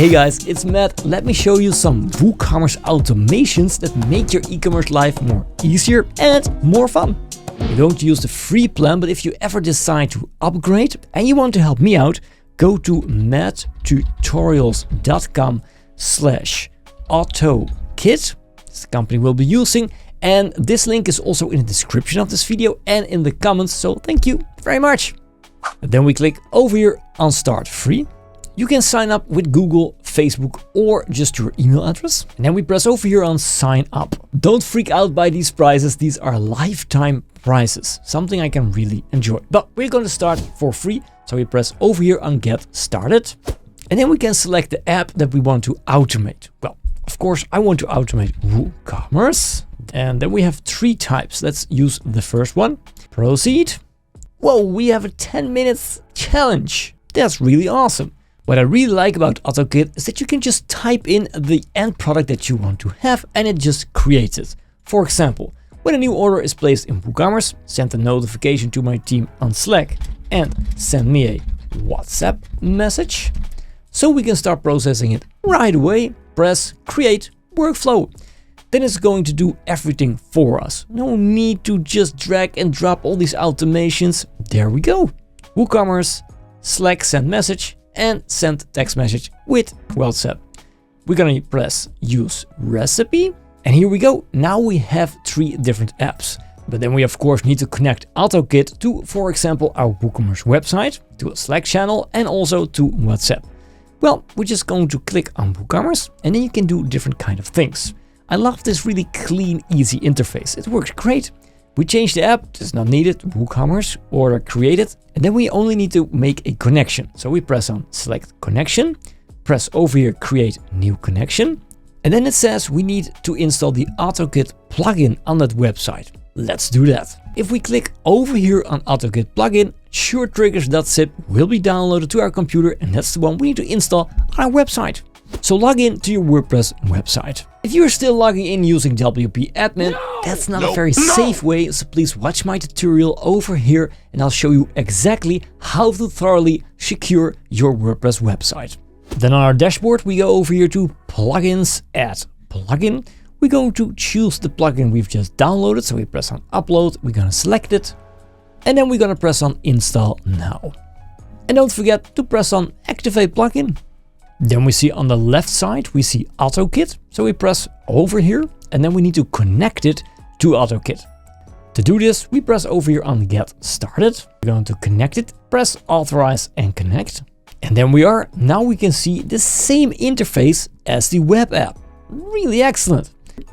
Hey guys, it's Matt. Let me show you some WooCommerce automations that make your e-commerce life more easier and more fun. You're going to use the free plan, but if you ever decide to upgrade and you want to help me out, go to matttutorials.com/Ottokit. It's the company we'll be using, and this link is also in the description of this video and in the comments, so thank you very much. Then we click over here on Start Free. You can sign up with Google, Facebook, or just your email address. And then we press over here on Sign Up. Don't freak out by these prices. These are lifetime prices, something I can really enjoy. But we're going to start for free. So we press over here on Get Started. And then we can select the app that we want to automate. Well, of course, I want to automate WooCommerce. And then we have three types. Let's use the first one. Proceed. Whoa, we have a 10 minutes challenge. That's really awesome. What I really like about Ottokit is that you can just type in the end product that you want to have and it just creates it. For example, when a new order is placed in WooCommerce, send a notification to my team on Slack and send me a WhatsApp message. So we can start processing it right away. Press Create Workflow. Then it's going to do everything for us. No need to just drag and drop all these automations. There we go. WooCommerce, Slack send message, and send text message with WhatsApp. We're gonna press use recipe, and here we go. Now we have three different apps, but then we of course need to connect Ottokit to, for example, our WooCommerce website, to a Slack channel, and also to WhatsApp. Well, we're just going to click on WooCommerce, and then you can do different kind of things. I love this really clean, easy interface. It works great. We change the app, it's not needed, WooCommerce, order created, and then we only need to make a connection. So we press on Select Connection, press over here Create New Connection, and then it says we need to install the Ottokit plugin on that website. Let's do that. If we click over here on Ottokit plugin, SureTriggers.zip will be downloaded to our computer, and that's the one we need to install on our website. So log in to your WordPress website. If you're still logging in using WP Admin, that's not a very safe way, so please watch my tutorial over here and I'll show you exactly how to thoroughly secure your WordPress website. Then on our dashboard, we go over here to Plugins, Add Plugin. We're going to choose the plugin we've just downloaded, so we press on Upload, we're going to select it, and then we're going to press on Install Now. And don't forget to press on Activate Plugin. Then we see on the left side, we see Ottokit. So we press over here and then we need to connect it to Ottokit. To do this, we press over here on Get Started. We're going to connect it, press Authorize and Connect. And then we are. Now we can see the same interface as the web app. Really excellent.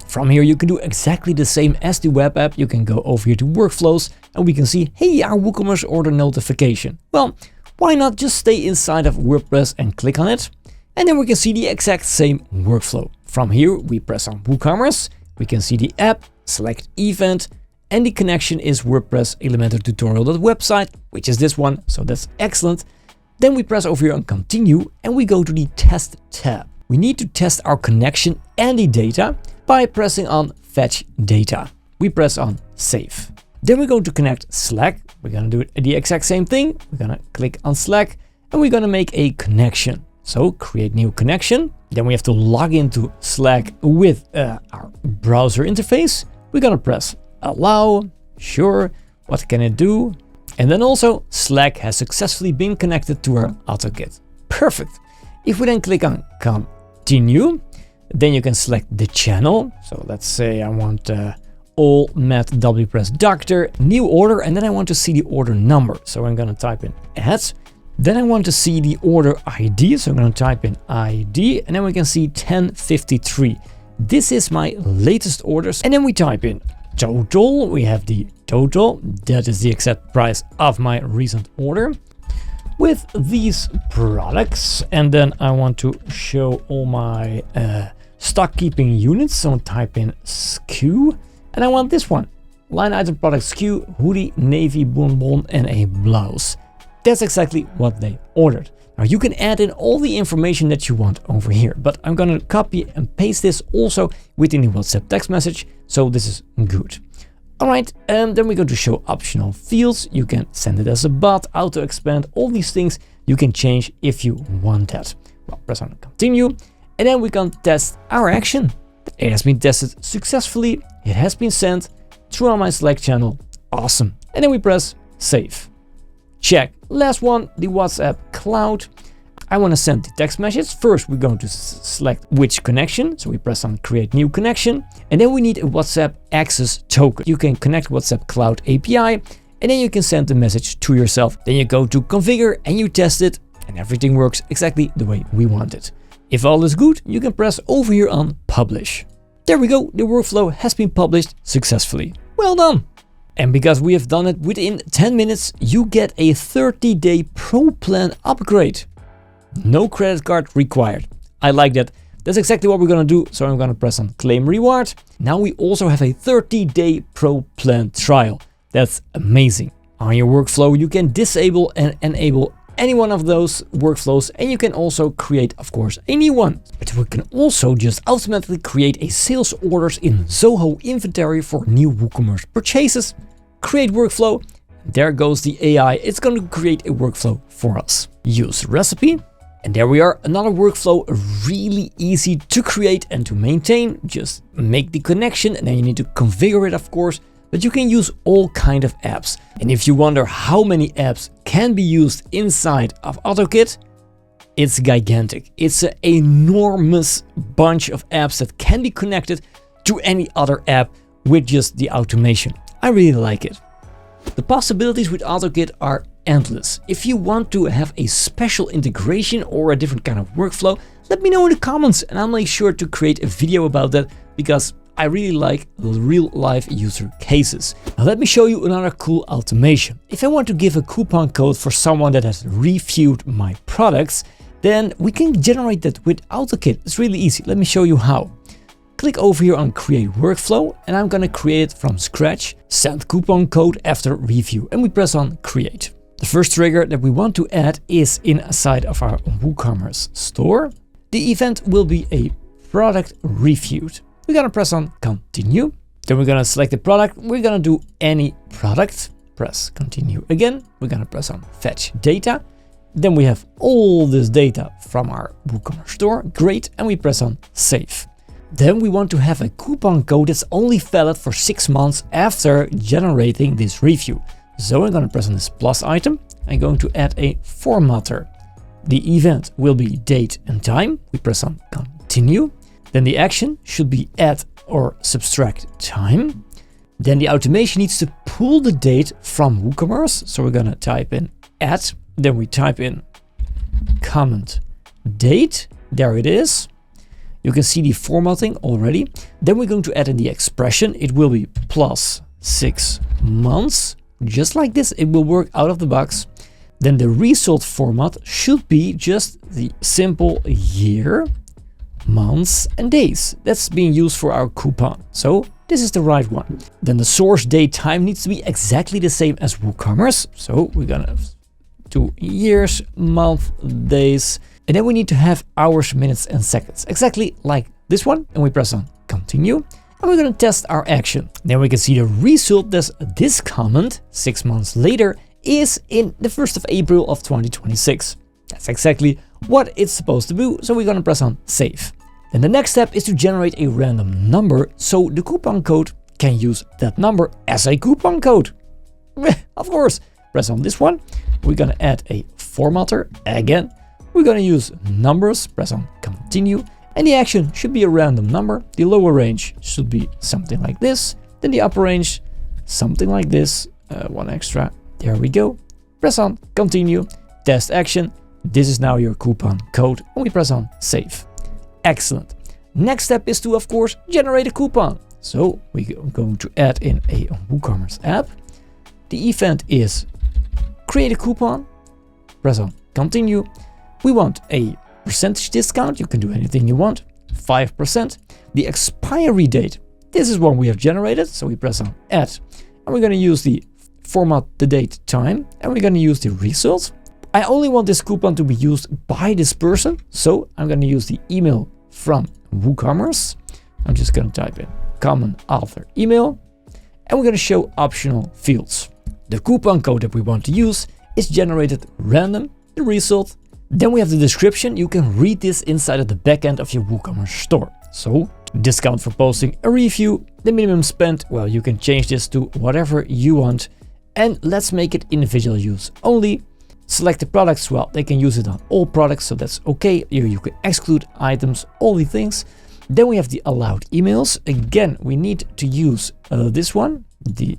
From here, you can do exactly the same as the web app. You can go over here to Workflows and we can see, hey, our WooCommerce order notification. Well, why not just stay inside of WordPress and click on it? And then we can see the exact same workflow. From here, we press on WooCommerce, we can see the app, select event, and the connection is WordPress Elementor tutorial.website, which is this one, so that's excellent. Then we press over here on continue and we go to the test tab. We need to test our connection and the data by pressing on fetch data. We press on save. Then we're going to connect Slack. We're going to do the exact same thing. We're going to click on Slack and we're going to make a connection. So create new connection. Then we have to log into Slack with our browser interface. We're gonna press allow, sure, what can it do? And then also Slack has successfully been connected to our Ottokit. Perfect. If we then click on continue, then you can select the channel. So let's say I want all Matt WPress Doctor, new order, and then I want to see the order number. So I'm gonna type in add. Then I want to see the order ID, so I'm going to type in ID, and then we can see 1053. This is my latest orders, and then we type in total. We have the total, that is the exact price of my recent order with these products. And then I want to show all my stock keeping units, so type in SKU, and I want this one, line item product SKU, hoodie, navy, bonbon, and a blouse. That's exactly what they ordered. Now you can add in all the information that you want over here, but I'm gonna copy and paste this also within the WhatsApp text message, so this is good. All right, then we go to show optional fields. You can send it as a bot, auto expand, all these things you can change if you want that. Well, press on continue. And then we can test our action. It has been tested successfully. It has been sent through on my Slack channel. Awesome. And then we press save. Check. Last one, the WhatsApp cloud. I want to send the text message. First, we're going to select which connection. So we press on create new connection. And then we need a WhatsApp access token. You can connect WhatsApp cloud API and then you can send the message to yourself. Then you go to configure and you test it and everything works exactly the way we want it. If all is good, you can press over here on publish. There we go. The workflow has been published successfully. Well done. And because we have done it within 10 minutes, you get a 30-day pro plan upgrade. No credit card required. I like that. That's exactly what we're going to do. So I'm going to press on claim reward. Now we also have a 30-day pro plan trial. That's amazing. On your workflow, you can disable and enable any one of those workflows, and you can also create, of course, a new one. But we can also just automatically create a sales orders in Zoho inventory for new WooCommerce purchases. Create workflow. There goes the AI. It's going to create a workflow for us. Use recipe. And there we are, another workflow, really easy to create and to maintain. Just make the connection and then you need to configure it, of course. But you can use all kind of apps. And if you wonder how many apps can be used inside of Ottokit, it's gigantic. It's an enormous bunch of apps that can be connected to any other app with just the automation. I really like it. The possibilities with Ottokit are endless. If you want to have a special integration or a different kind of workflow, let me know in the comments and I'll make sure to create a video about that because I really like real life user cases. Now let me show you another cool automation. If I want to give a coupon code for someone that has reviewed my products, then we can generate that with Ottokit. It's really easy. Let me show you how. Click over here on create workflow and I'm going to create it from scratch. Send coupon code after review and we press on create. The first trigger that we want to add is inside of our WooCommerce store. The event will be a product reviewed. We're going to press on continue. Then we're going to select the product. We're going to do any product. Press continue again. We're going to press on fetch data. Then we have all this data from our WooCommerce store. Great. And we press on save. Then we want to have a coupon code that's only valid for 6 months after generating this review. So I'm going to press on this plus item. I'm going to add a formatter. The event will be date and time. We press on continue. Then the action should be add or subtract time. Then the automation needs to pull the date from WooCommerce. So we're going to type in add. Then we type in comment date. There it is. You can see the formatting already. Then we're going to add in the expression. It will be plus 6 months. Just like this, it will work out of the box. Then the result format should be just the simple year, months and days. That's being used for our coupon. So this is the right one. Then the source date time needs to be exactly the same as WooCommerce. So we're gonna do years, month, days. And then we need to have hours, minutes and seconds. Exactly like this one. And we press on continue. And we're going to test our action. Then we can see the result that this comment 6 months later is in the 1st of April of 2026. That's exactly what it's supposed to do. So we're going to press on save. Then the next step is to generate a random number so the coupon code can use that number as a coupon code. Of course, press on this one. We're going to add a formatter again. We're going to use numbers, press on continue. And the action should be a random number. The lower range should be something like this. Then the upper range, something like this. One extra. There we go. Press on continue. Test action. This is now your coupon code. And we press on save. Excellent. Next step is to, of course, generate a coupon. So we're going to add in a WooCommerce app. The event is create a coupon. Press on continue. We want a percentage discount. You can do anything you want. 5%. The expiry date. This is one we have generated. So we press on add. And we're going to use the format, the date, time. And we're going to use the results. I only want this coupon to be used by this person. So I'm going to use the email from WooCommerce. I'm just going to type in common author email. And we're going to show optional fields. The coupon code that we want to use is generated random. The result, Then we have the description. You can read this inside of the backend of your WooCommerce store. So, discount for posting a review, the minimum spend, well, you can change this to whatever you want. And let's make it individual use only. Select the products, well, they can use it on all products, so that's okay. Here you can exclude items, all the things. Then we have the allowed emails. Again, we need to use this one, the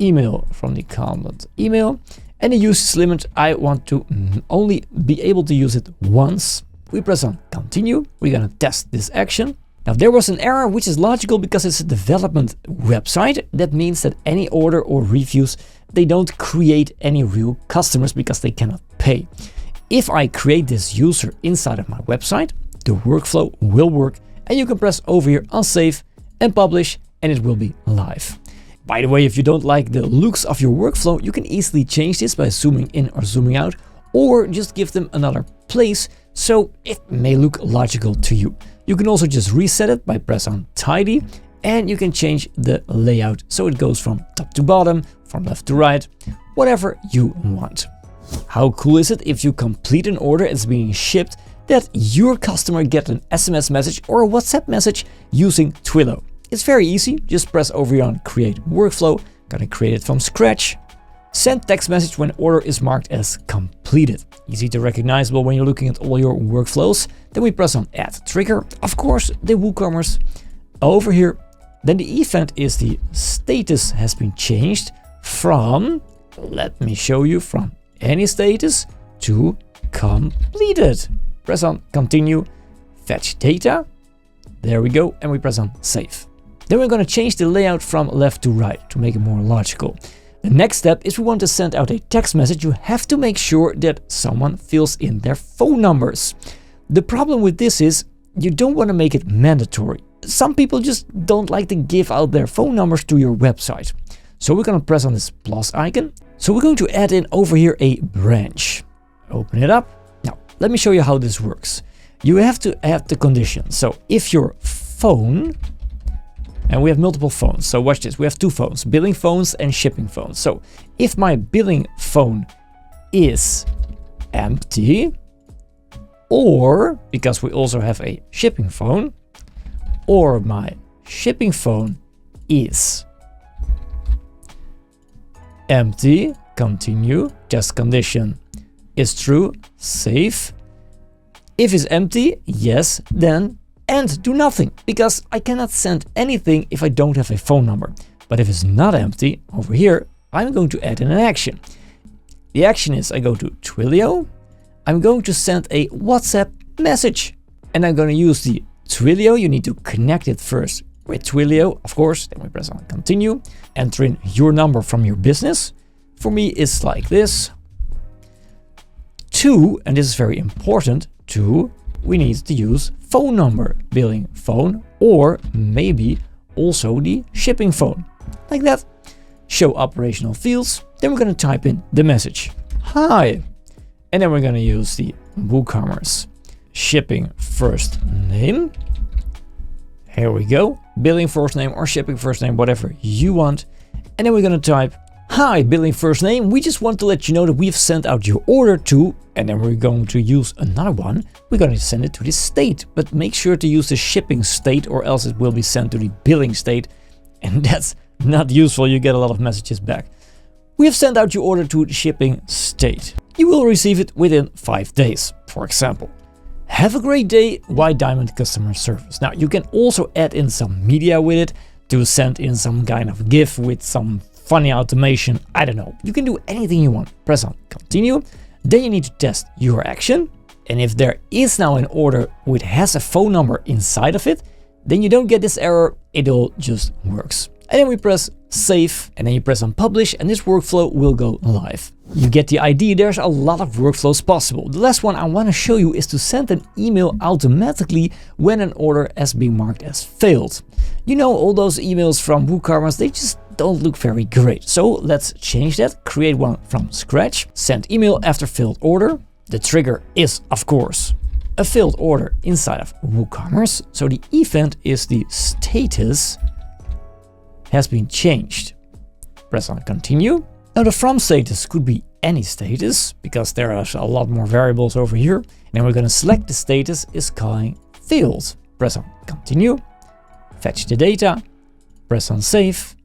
email from the comment email. And the usage limit, I want to only be able to use it once. We press on continue. We're gonna test this action. Now there was an error, which is logical because it's a development website. That means that any order or reviews, they don't create any real customers because they cannot pay. If I create this user inside of my website, the workflow will work, and you can press over here on save and publish, and it will be live. By the way, if you don't like the looks of your workflow, you can easily change this by zooming in or zooming out, or just give them another place so it may look logical to you. You can also just reset it by press on tidy, and you can change the layout so it goes from top to bottom, from left to right, whatever you want. How cool is it if you complete an order that's being shipped, that your customer gets an SMS message or a WhatsApp message using Twilio? It's very easy. Just press over here on create workflow. Gonna create it from scratch. Send text message when order is marked as completed. Easy to recognizable when you're looking at all your workflows. Then we press on add trigger. Of course, the WooCommerce over here. Then the event is the status has been changed from, let me show you, from any status to completed. Press on continue, fetch data. There we go. And we press on save. Then we're going to change the layout from left to right to make it more logical. The next step is we want to send out a text message. You have to make sure that someone fills in their phone numbers. The problem with this is you don't want to make it mandatory. Some people just don't like to give out their phone numbers to your website. So we're going to press on this plus icon. So we're going to add in over here a branch. Open it up. Now, let me show you how this works. You have to add the condition. So if your phone, and we have multiple phones. So watch this. We have two phones, billing phones and shipping phones. So if my billing phone is empty, or because we also have a shipping phone, or my shipping phone is empty, continue, test condition is true, save. If it's empty, yes, then and do nothing, because I cannot send anything if I don't have a phone number. But if it's not empty, over here, I'm going to add in an action. The action is I go to Twilio, I'm going to send a WhatsApp message, and I'm going to use the Twilio. You need to connect it first with Twilio, of course. Then we press on continue, enter in your number from your business. For me, it's like this. 2, and this is very important, 2, we need to use phone number, billing phone, or maybe also the shipping phone, like that. Show operational fields. Then we're going to type in the message, hi, and then we're going to use the WooCommerce shipping first name. Here we go, billing first name or shipping first name, whatever you want. And then we're going to type, hi, billing first name. We just want to let you know that we've sent out your order to, and then we're going to use another one. We're going to send it to the state, but make sure to use the shipping state or else it will be sent to the billing state. And that's not useful. You get a lot of messages back. We have sent out your order to the shipping state. You will receive it within 5 days, for example. Have a great day, White Diamond Customer Service. Now you can also add in some media with it to send in some kind of GIF with some funny automation. I don't know. You can do anything you want. Press on continue. Then you need to test your action. And if there is now an order which has a phone number inside of it, then you don't get this error. It all just works. And then we press save, and then you press on publish, and this workflow will go live. You get the idea. There's a lot of workflows possible. The last one I want to show you is to send an email automatically when an order has been marked as failed. You know, all those emails from WooCommerce, they just don't look very great. So let's change that. Create one from scratch. Send email after failed order. The trigger is, of course, a failed order inside of WooCommerce. So the event is the status has been changed. Press on continue. Now the from status could be any status, because there are a lot more variables over here. And then we're going to select the status is calling failed. Press on continue, fetch the data, press on save.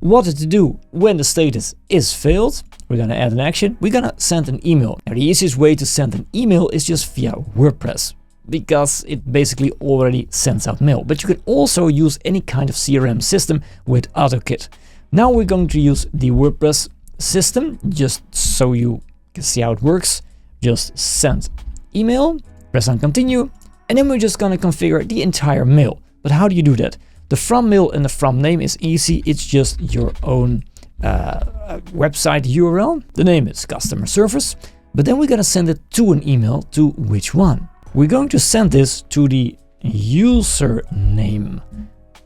What to do when the status is failed? We're going to add an action. We're going to send an email. Now, the easiest way to send an email is just via WordPress, because it basically already sends out mail. But you can also use any kind of CRM system with Ottokit. Now we're going to use the WordPress system just so you can see how it works. Just send email, press on continue, and then we're just going to configure the entire mail. But how do you do that? The from mail and the from name is easy. It's just your own website URL. The name is customer service, but then we're going to send it to an email. To which one? We're going to send this to the user name,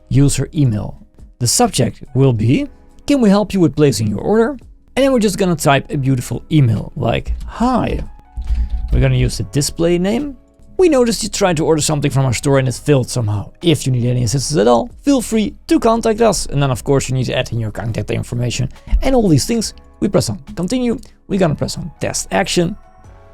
user email. The subject will be, can we help you with placing your order? And then we're just going to type a beautiful email like, hi. We're going to use the display name. We noticed you tried to order something from our store and it failed somehow. If you need any assistance at all, feel free to contact us. And then of course you need to add in your contact information and all these things. We press on continue. We're going to press on test action.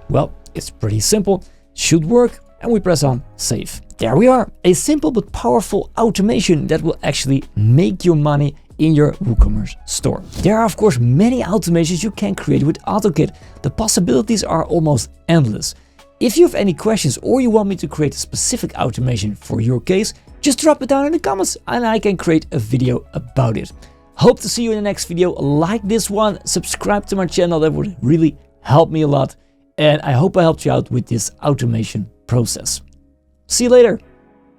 Well, it's pretty simple. Should work. And we press on save. There we are. A simple but powerful automation that will actually make your money in your WooCommerce store. There are of course many automations you can create with Ottokit. The possibilities are almost endless. If you have any questions or you want me to create a specific automation for your case, just drop it down in the comments and I can create a video about it. Hope to see you in the next video. Like this one, subscribe to my channel, that would really help me a lot. And I hope I helped you out with this automation process. See you later.